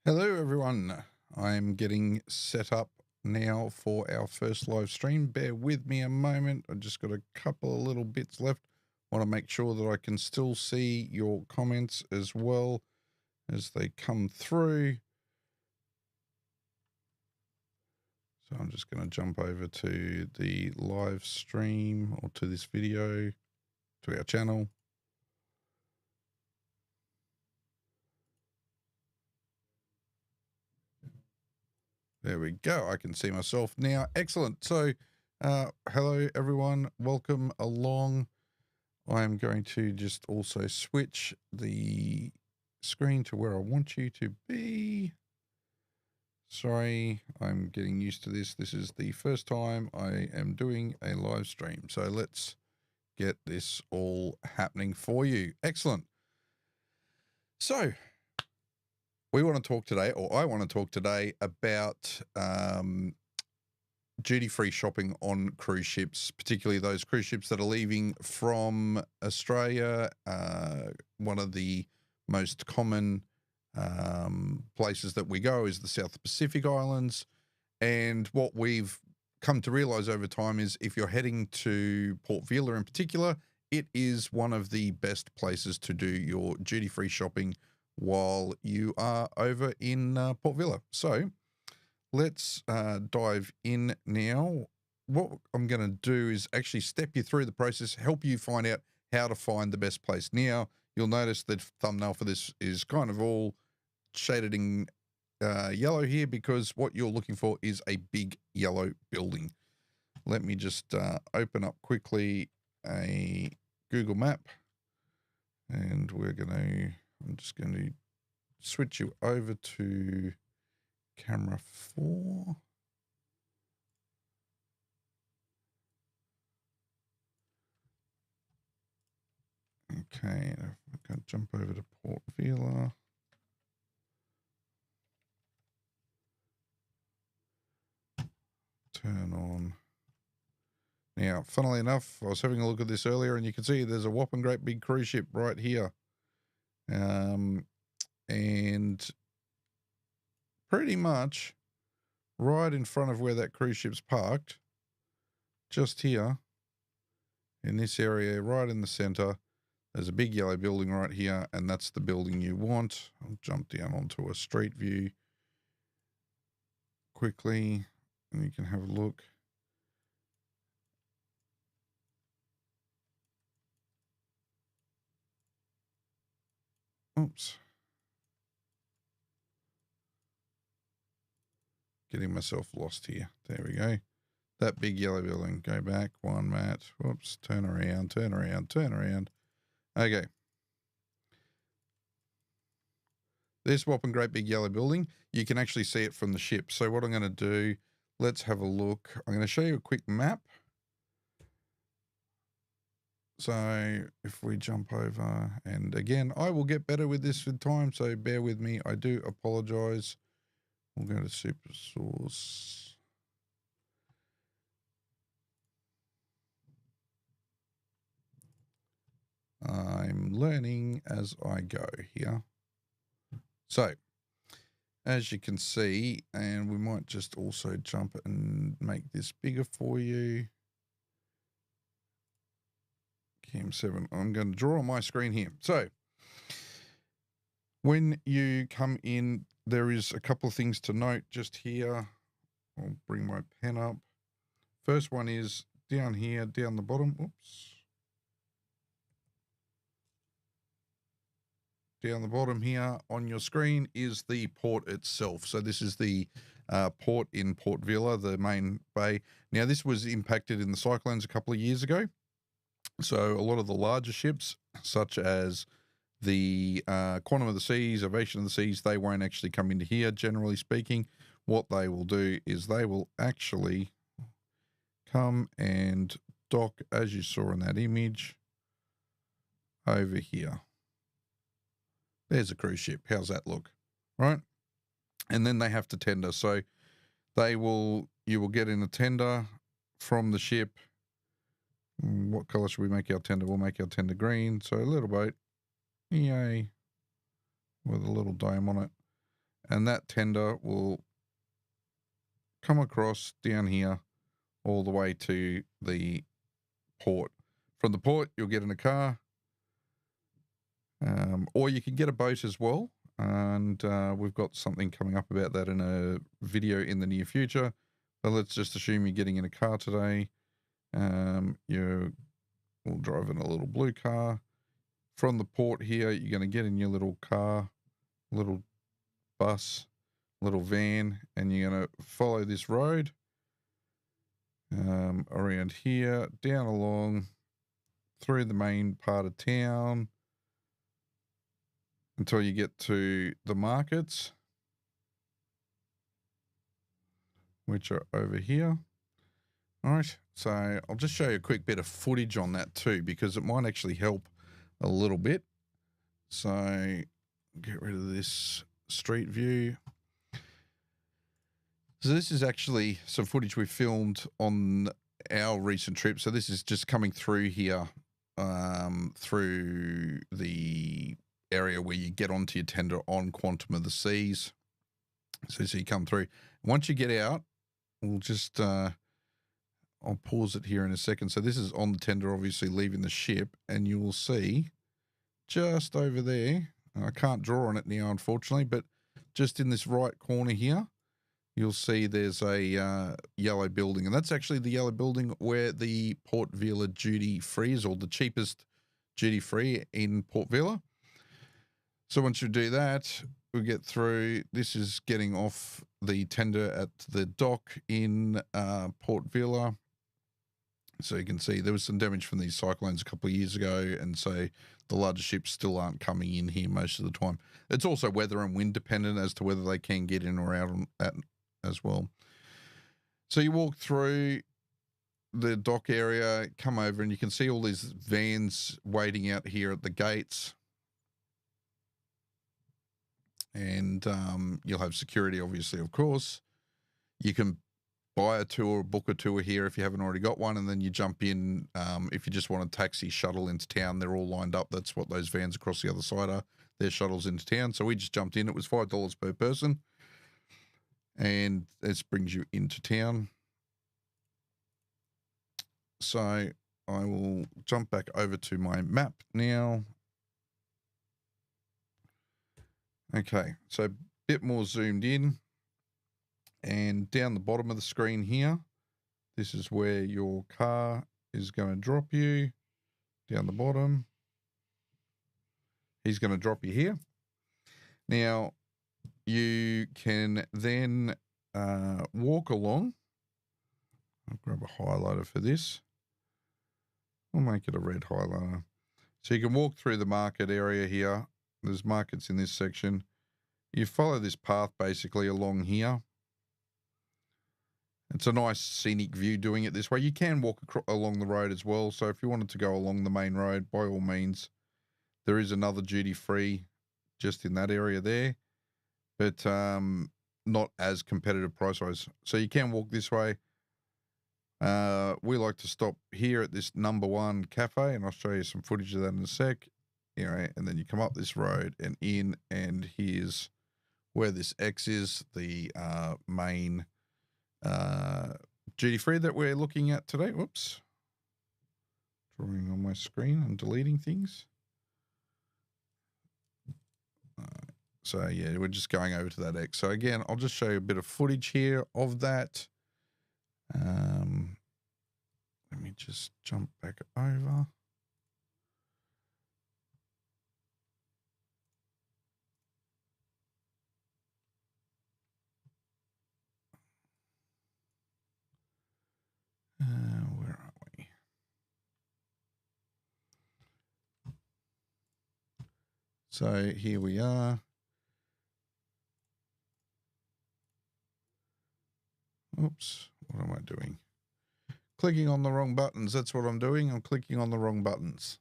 Hello everyone, I'm getting set up now for our first live stream. Bear with me a moment, I've just got a couple of little bits left. Want to make sure that I can still see your comments as well as they come through. So I'm just going to jump over to the live stream or to this video, to our channel. There we go. I can see myself now. Excellent. So, hello everyone. Welcome along. I'm going to just also switch the screen to where I want you to be. Sorry, I'm getting used to this. This is the first time I am doing a live stream. So let's get this all happening for you. Excellent. So, we want to talk today, or I want to talk today about duty-free shopping on cruise ships, particularly those cruise ships that are leaving from Australia. One of the most common places that we go is the South Pacific Islands. And what we've come to realize over time is if you're heading to Port Villa in particular, it is one of the best places to do your duty-free shopping while you are over in Port Villa. So let's dive in now. What I'm going to do is actually step you through the process, help you find out how to find the best place. Now, you'll notice the thumbnail for this is kind of all shaded in yellow here because what you're looking for is a big yellow building. Let me just open up quickly a Google map, and I'm just going to switch you over to camera 4. Okay, I'm going to jump over to Port Villa. Turn on. Now, funnily enough, I was having a look at this earlier, and you can see there's a whopping great big cruise ship right here. And pretty much right in front of where that cruise ship's parked, just here in this area, right in the center, there's a big yellow building right here, and that's the building you want. I'll jump down onto a street view quickly, and you can have a look. Oops. Getting myself lost here. There we go. That big yellow building. Go back one, Matt. Whoops. Turn around, turn around, turn around. Okay. This whopping great big yellow building, you can actually see it from the ship. So what I'm going to do, let's have a look. I'm going to show you a quick map. So if we jump over, and again, I will get better with this with time, so bear with me. I do apologize. We'll go to super source. I'm learning as I go here. So as you can see, and we might just also jump and make this bigger for you. Cam7, I'm going to draw on my screen here. So when you come in, there is a couple of things to note just here. I'll bring my pen up. First one is down here, down the bottom. Oops. Down the bottom here on your screen is the port itself. So this is the port in Port Villa, the main bay. Now, this was impacted in the cyclones a couple of years ago. So a lot of the larger ships, such as the Quantum of the Seas, Ovation of the Seas, they won't actually come into here, generally speaking. What they will do is they will actually come and dock, as you saw in that image, over here. There's a cruise ship. How's that look? Right? And then they have to tender. So you will get in a tender from the ship. What color should we make our tender? We'll make our tender green. So a little boat, EA, with a little dome on it. And that tender will come across down here all the way to the port. From the port, you'll get in a car, or you can get a boat as well. And we've got something coming up about that in a video in the near future. But let's just assume you're getting in a car today. You'll drive in a little blue car. From the port here, you're going to get in your little car, little bus, little van, and you're going to follow this road around here, down along, through the main part of town until you get to the markets, which are over here. All right, so I'll just show you a quick bit of footage on that too, because it might actually help a little bit. So get rid of this street view. So this is actually some footage we filmed on our recent trip. So this is just coming through here, through the area where you get onto your tender on Quantum of the Seas. So you come through. Once you get out, we'll just, I'll pause it here in a second. So this is on the tender, obviously leaving the ship, and you will see just over there, I can't draw on it now, unfortunately, but just in this right corner here, you'll see there's a yellow building, and that's actually the yellow building where the Port Villa duty free is, or the cheapest duty free in Port Villa. So once you do that, we'll get through. This is getting off the tender at the dock in Port Villa. So you can see there was some damage from these cyclones a couple of years ago, and so the larger ships still aren't coming in here most of the time. It's also weather and wind dependent as to whether they can get in or out as well. So you walk through the dock area, come over, and you can see all these vans waiting out here at the gates. And you'll have security, obviously, of course. You can buy a tour, book a tour here if you haven't already got one, and then you jump in. If you just want a taxi shuttle into town, they're all lined up. That's what those vans across the other side are. They're shuttles into town. So we just jumped in. It was $5 per person. And this brings you into town. So I will jump back over to my map now. Okay, so a bit more zoomed in. And down the bottom of the screen here, this is where your car is going to drop you. Down the bottom. He's going to drop you here. Now, you can then walk along. I'll grab a highlighter for this. I'll make it a red highlighter. So you can walk through the market area here. There's markets in this section. You follow this path basically along here. It's a nice scenic view doing it this way. You can walk along the road as well. So if you wanted to go along the main road, by all means, there is another duty free just in that area there, but not as competitive price-wise. So you can walk this way. We like to stop here at this number 1 cafe, and I'll show you some footage of that in a sec. Anyway, and then you come up this road and in, and here's where this X is, the main duty free that we're looking at today. Whoops. Drawing on my screen and deleting things. So yeah, we're just going over to that X. So again, I'll just show you a bit of footage here of that. Let me just jump back over. Where are we? So here we are. Oops, what am I doing? Clicking on the wrong buttons. That's what I'm doing. I'm clicking on the wrong buttons.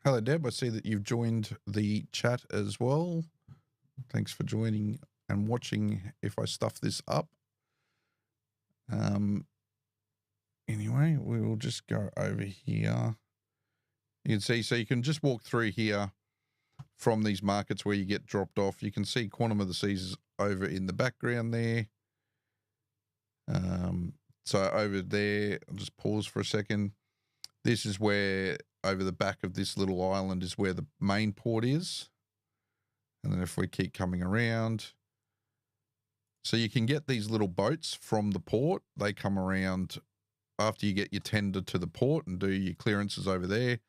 Hello, Deb. I see that you've joined the chat as well. Thanks for joining and watching if I stuff this up. Anyway, we will just go over here. You can see, so you can just walk through here, from these markets where you get dropped off. You can see Quantum of the Seas over in the background there. So over there, I'll just pause for a second. This is where, over the back of this little island, is where the main port is. And then if we keep coming around, so you can get these little boats from the port. They come around after you get your tender to the port and do your clearances over there.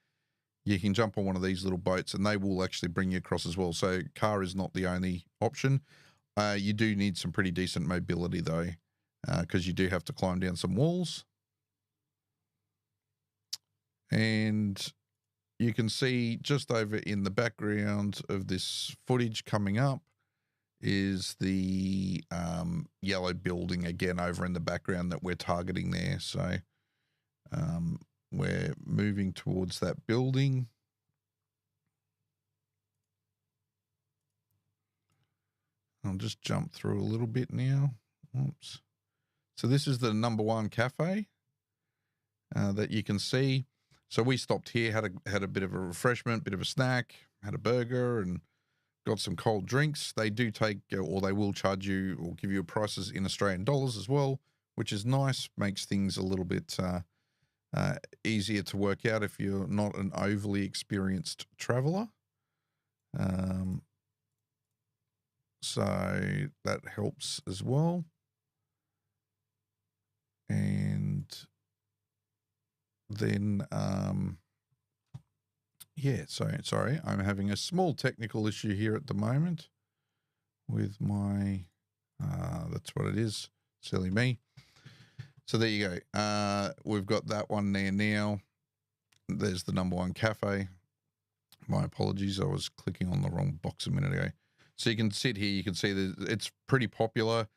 You can jump on one of these little boats and they will actually bring you across as well. So car is not the only option. You do need some pretty decent mobility though, because you do have to climb down some walls. And you can see just over in the background of this footage coming up is the yellow building again over in the background that we're targeting there. So we're moving towards that building. I'll just jump through a little bit now. Oops. So this is the number one cafe that you can see. So we stopped here, had a bit of a refreshment, bit of a snack, had a burger, and got some cold drinks. They do take, or they will charge you or give you prices in Australian dollars as well, which is nice. Makes things a little bit easier to work out if you're not an overly experienced traveler. So that helps as well. And then, yeah, so sorry, I'm having a small technical issue here at the moment with my, that's what it is, silly me. So there you go. We've got that one there now. There's the number one cafe. My apologies, I was clicking on the wrong box a minute ago. So you can sit here, you can see that it's pretty popular.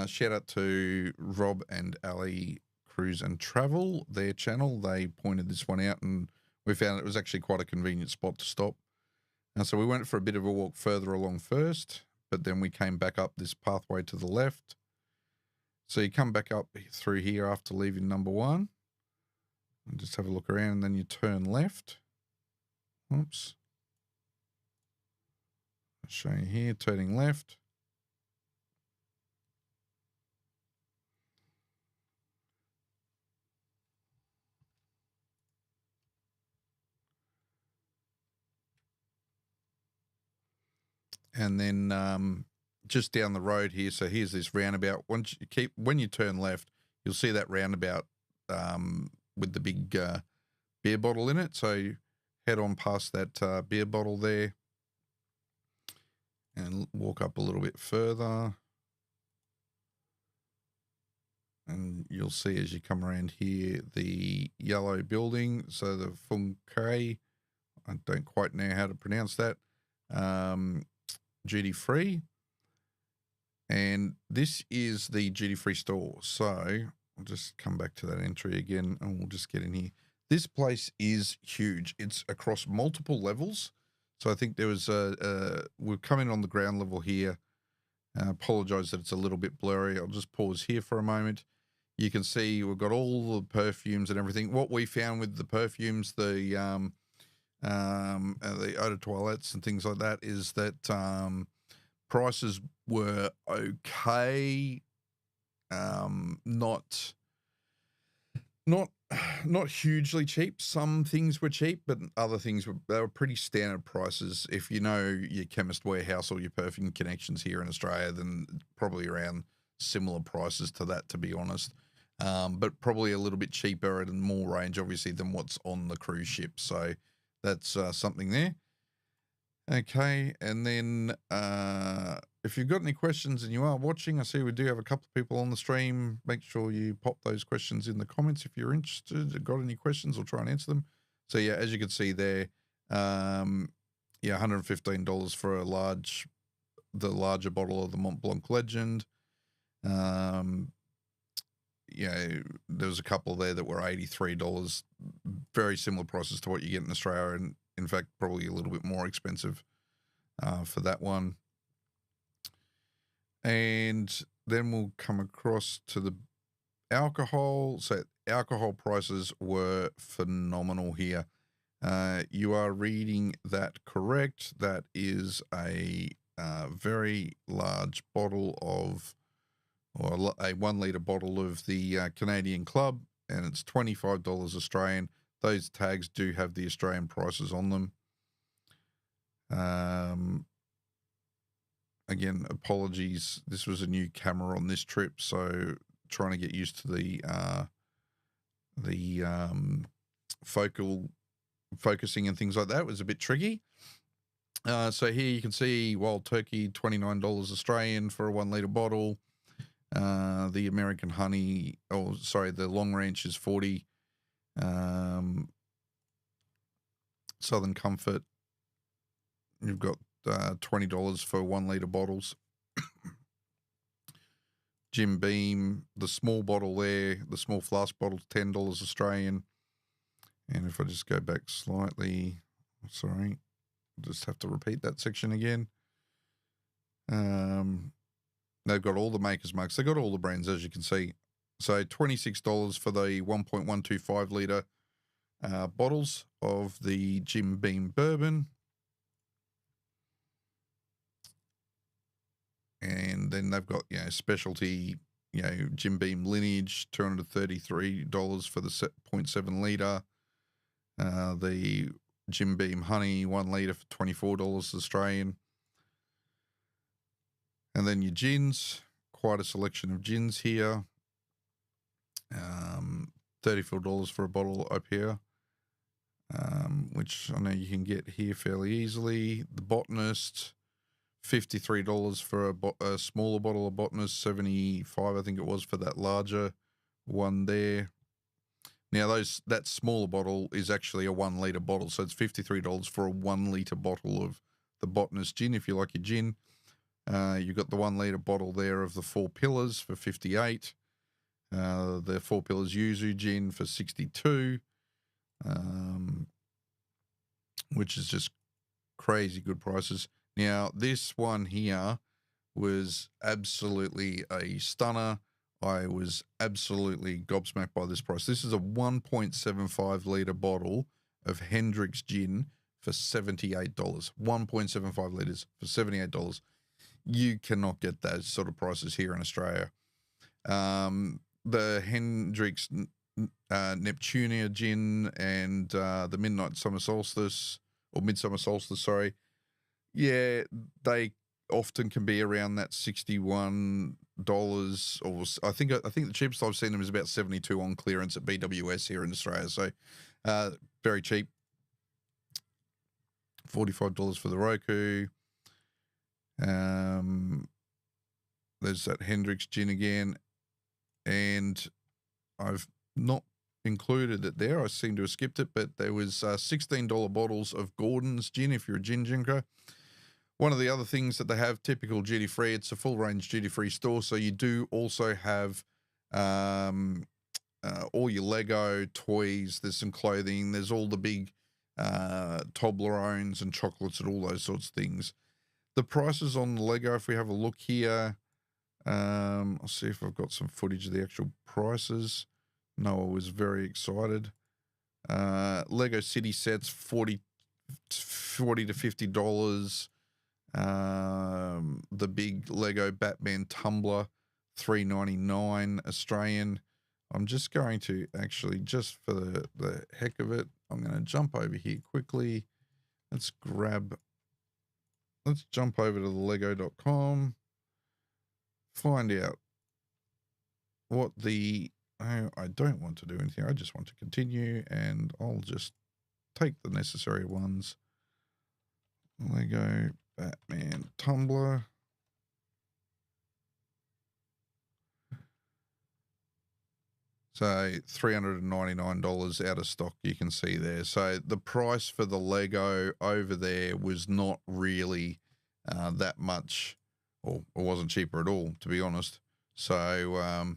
Shout out to Rob and Ali Cruise and Travel, their channel. They pointed this one out and we found it was actually quite a convenient spot to stop. And so we went for a bit of a walk further along first, but then we came back up this pathway to the left. So you come back up through here after leaving number one and just have a look around, and then you turn left. Oops. I'll show you here, turning left. And then just down the road here, so here's this roundabout. When you turn left, you'll see that roundabout with the big beer bottle in it. So head on past that beer bottle there and walk up a little bit further. And you'll see as you come around here, the yellow building. So the Fung Kai, I don't quite know how to pronounce that. Duty free. And this is the duty free store. So I'll just come back to that entry again and we'll just get in here. This place is huge. It's across multiple levels. So I think there was we're coming on the ground level here. I apologize that it's a little bit blurry. I'll just pause here for a moment. You can see we've got all the perfumes and everything. What we found with the perfumes, the eau de toilettes and things like that, is that prices were okay, not hugely cheap. Some things were cheap, but other things they were pretty standard prices. If you know your Chemist Warehouse or your Perfume Connections here in Australia, then probably around similar prices to that, to be honest. But probably a little bit cheaper and more range, obviously, than what's on the cruise ship. So that's something there. Okay, and then if you've got any questions and you are watching, I see we do have a couple of people on the stream. Make sure you pop those questions in the comments if you're interested, got any questions, or try and answer them. So yeah, as you can see there, yeah, $115 for the larger bottle of the Mont Blanc Legend. Yeah, there was a couple there that were $83, very similar prices to what you get in Australia, and in fact, probably a little bit more expensive for that one. And then we'll come across to the alcohol. So alcohol prices were phenomenal here. You are reading that correct. That is a very large bottle of, or a 1 litre bottle of the Canadian Club, and it's $25 Australian. Those tags do have the Australian prices on them. Again, apologies. This was a new camera on this trip, so trying to get used to the focusing and things like that was a bit tricky. So here you can see Wild Turkey, $29 Australian for a 1 litre bottle. The American Honey, the Long Ranch is $40. Southern Comfort, you've got $20 for 1 litre bottles. Jim Beam, the small bottle there, the small flask bottle, $10 Australian. And if I just go back slightly, sorry, just have to repeat that section again. They've got all the makers' marks. They've got all the brands, as you can see. So $26 for the 1.125 litre bottles of the Jim Beam bourbon. And then they've got, specialty, Jim Beam lineage, $233 for the 0.7 litre. The Jim Beam Honey, 1 litre for $24 Australian. And then your gins, quite a selection of gins here. $34 for a bottle up here, which I know you can get here fairly easily. The Botanist, $53 for a smaller bottle of Botanist, $75 I think it was for that larger one there. Now that smaller bottle is actually a 1 litre bottle, so it's $53 for a 1 litre bottle of the Botanist gin if you like your gin. You've got the 1 litre bottle there of the Four Pillars for $58. The Four Pillars Yuzu gin for $62, which is just crazy good prices. Now, this one here was absolutely a stunner. I was absolutely gobsmacked by this price. This is a 1.75 litre bottle of Hendrick's gin for $78. 1.75 litres for $78. You cannot get those sort of prices here in Australia. The Hendrick's Neptunia gin and the Midnight Summer Solstice, or Midsummer Solstice, sorry. Yeah, they often can be around that $61, or I think the cheapest I've seen them is about $72 on clearance at BWS here in Australia. So very cheap. $45 for the Roku. There's that Hendrick's gin again, and I've not included it there. I seem to have skipped it, but there was $16 bottles of Gordon's gin if you're a gin drinker. One of the other things that they have, typical duty-free, it's a full-range duty-free store, so you do also have all your Lego toys. There's some clothing. There's all the big Toblerones and chocolates and all those sorts of things. The prices on the Lego, if we have a look here, I'll see if I've got some footage of the actual prices. Noah was very excited. Lego City sets, $40 to $50. The big Lego Batman tumbler, $3.99 Australian. I'm just going to actually, just for the heck of it, I'm going to jump over here quickly. Let's jump over to the lego.com, find out what I don't want to do anything. I just want to continue, and I'll just take the necessary ones. Lego Batman tumbler. So $399 out of stock, you can see there. So the price for the Lego over there was not really that much, or it wasn't cheaper at all, to be honest. So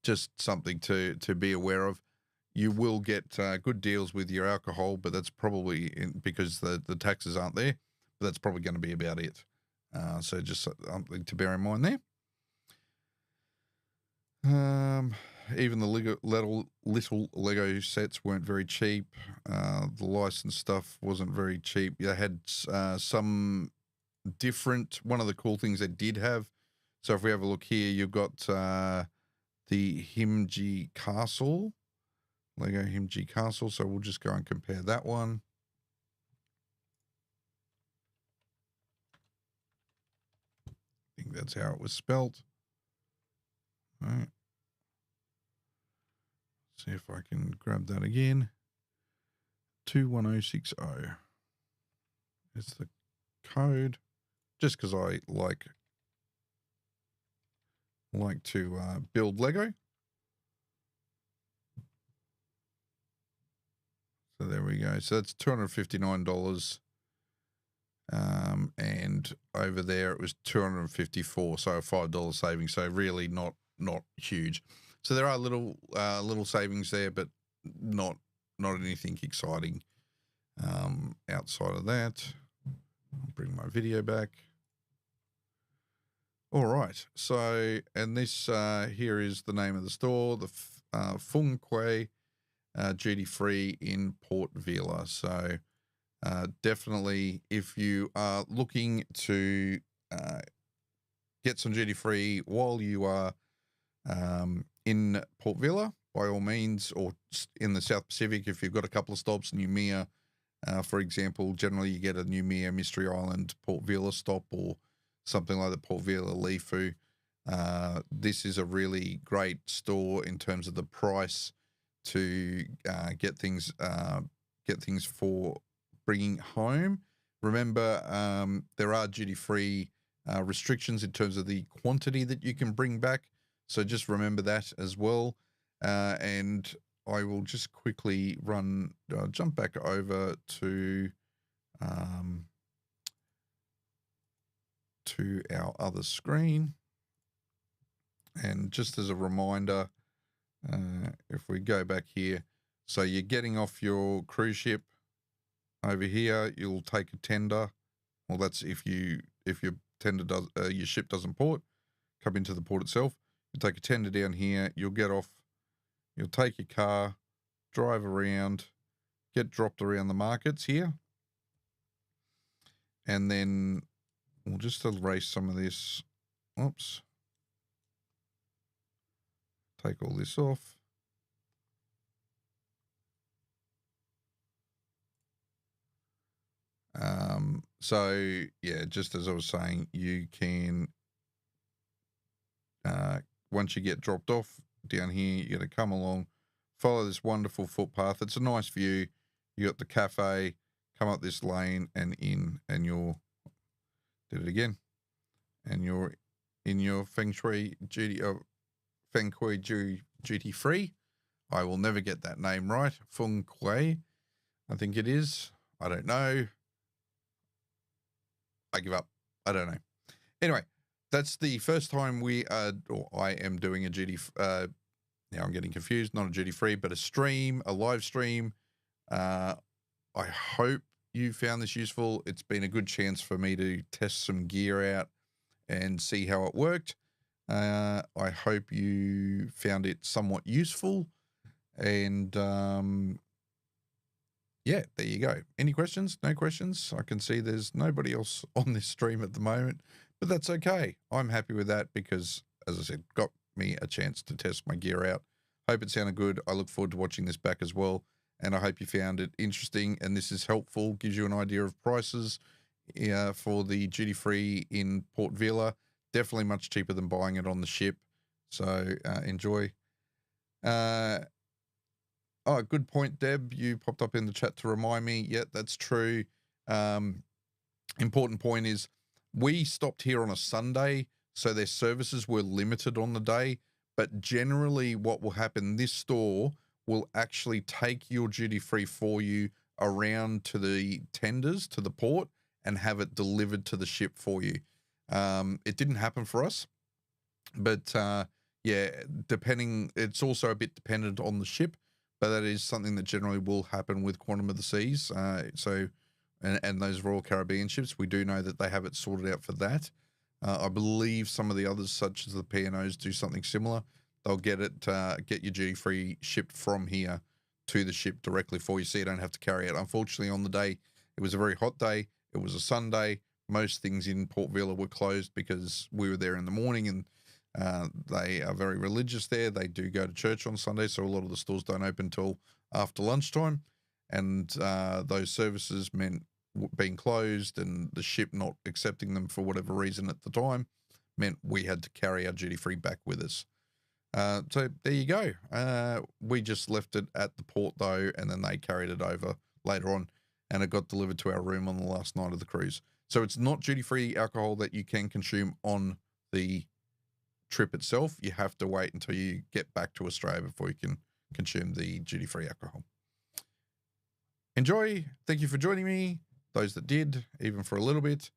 just something to be aware of. You will get good deals with your alcohol, but that's probably because the taxes aren't there. But that's probably going to be about it. So just something to bear in mind there. Even the little Lego sets weren't very cheap. The licensed stuff wasn't very cheap. They had some different. One of the cool things they did have. So if we have a look here, you've got the Himji Castle, Lego Himji Castle. So we'll just go and compare that one. I think that's how it was spelt. All right. See if I can grab that again. 21060 is the code. Just because I like to build Lego. So there we go. So that's $259. And over there it was $254, so a $5 saving. So really not huge. So there are little savings there, but not anything exciting outside of that. I'll bring my video back. All right. So, and this here is the name of the store, the Fung Quay duty free in Port Villa. So definitely, if you are looking to get some duty free while you are in Port Villa, by all means, or in the South Pacific, if you've got a couple of stops, Noumea, for example, generally you get a Noumea Mystery Island Port Villa stop or something like the Port Villa Lifu. This is a really great store in terms of the price to get things for bringing home. Remember, there are duty-free restrictions in terms of the quantity that you can bring back. So just remember that as well. And I will just quickly jump back over to our other screen. And just as a reminder, if we go back here, so you're getting off your cruise ship over here, you'll take a tender. Well, that's if your tender your ship doesn't port, come into the port itself. You take a tender down here, you'll get off, you'll take your car, drive around, get dropped around the markets here. And then we'll just erase some of this. Oops. Take all this off. So yeah, just as I was saying, you can, once you get dropped off down here, you're going to come along, follow this wonderful footpath. It's a nice view. You got the cafe, come up this lane and in, and did it again. And you're in your Feng Shui duty free. I will never get that name right. Feng Kui, I think it is. I don't know. I give up. I don't know. Anyway, that's the first time I am doing a duty. Now I'm getting confused. Not a duty free, but a live stream. I hope you found this useful. It's been a good chance for me to test some gear out and see how it worked. I hope you found it somewhat useful. And yeah, there you go. Any questions? No questions? I can see there's nobody else on this stream at the moment, but that's okay. I'm happy with that because, as I said, got me a chance to test my gear out. Hope it sounded good. I look forward to watching this back as well. And I hope you found it interesting and this is helpful, gives you an idea of prices for the duty-free in Port Villa. Definitely much cheaper than buying it on the ship. So enjoy. Oh, good point, Deb. You popped up in the chat to remind me. Yeah, that's true. Important point is we stopped here on a Sunday, so their services were limited on the day. But generally what will happen, this store will actually take your duty-free for you around to the tenders, to the port, and have it delivered to the ship for you. It didn't happen for us, but yeah, it's also a bit dependent on the ship. But that is something that generally will happen with Quantum of the Seas. And those Royal Caribbean ships, we do know that they have it sorted out for that. I believe some of the others, such as the P&Os, do something similar. they'll get your duty free shipped from here to the ship directly for you, so you don't have to carry it. Unfortunately, on the day, it was a very hot day. It was a Sunday. Most things in Port Villa were closed because we were there in the morning, and they are very religious there. They do go to church on Sunday, so a lot of the stores don't open till after lunchtime, and those services meant being closed and the ship not accepting them for whatever reason at the time meant we had to carry our duty-free back with us. So there you go. We just left it at the port though, and then they carried it over later on, and it got delivered to our room on the last night of the cruise. So it's not duty-free alcohol that you can consume on the trip itself. You have to wait until you get back to Australia before you can consume the duty-free alcohol. Enjoy. Thank you for joining me. Those that did, even for a little bit.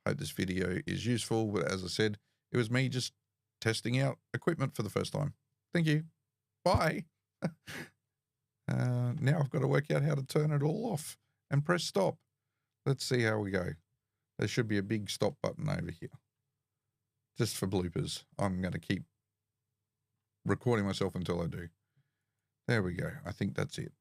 Hope this video is useful. But as I said, it was me just testing out equipment for the first time. Thank you. Bye. Now I've got to work out how to turn it all off and press stop. Let's see how we go. There should be a big stop button over here. Just for bloopers. I'm going to keep recording myself until I do. There we go. I think that's it.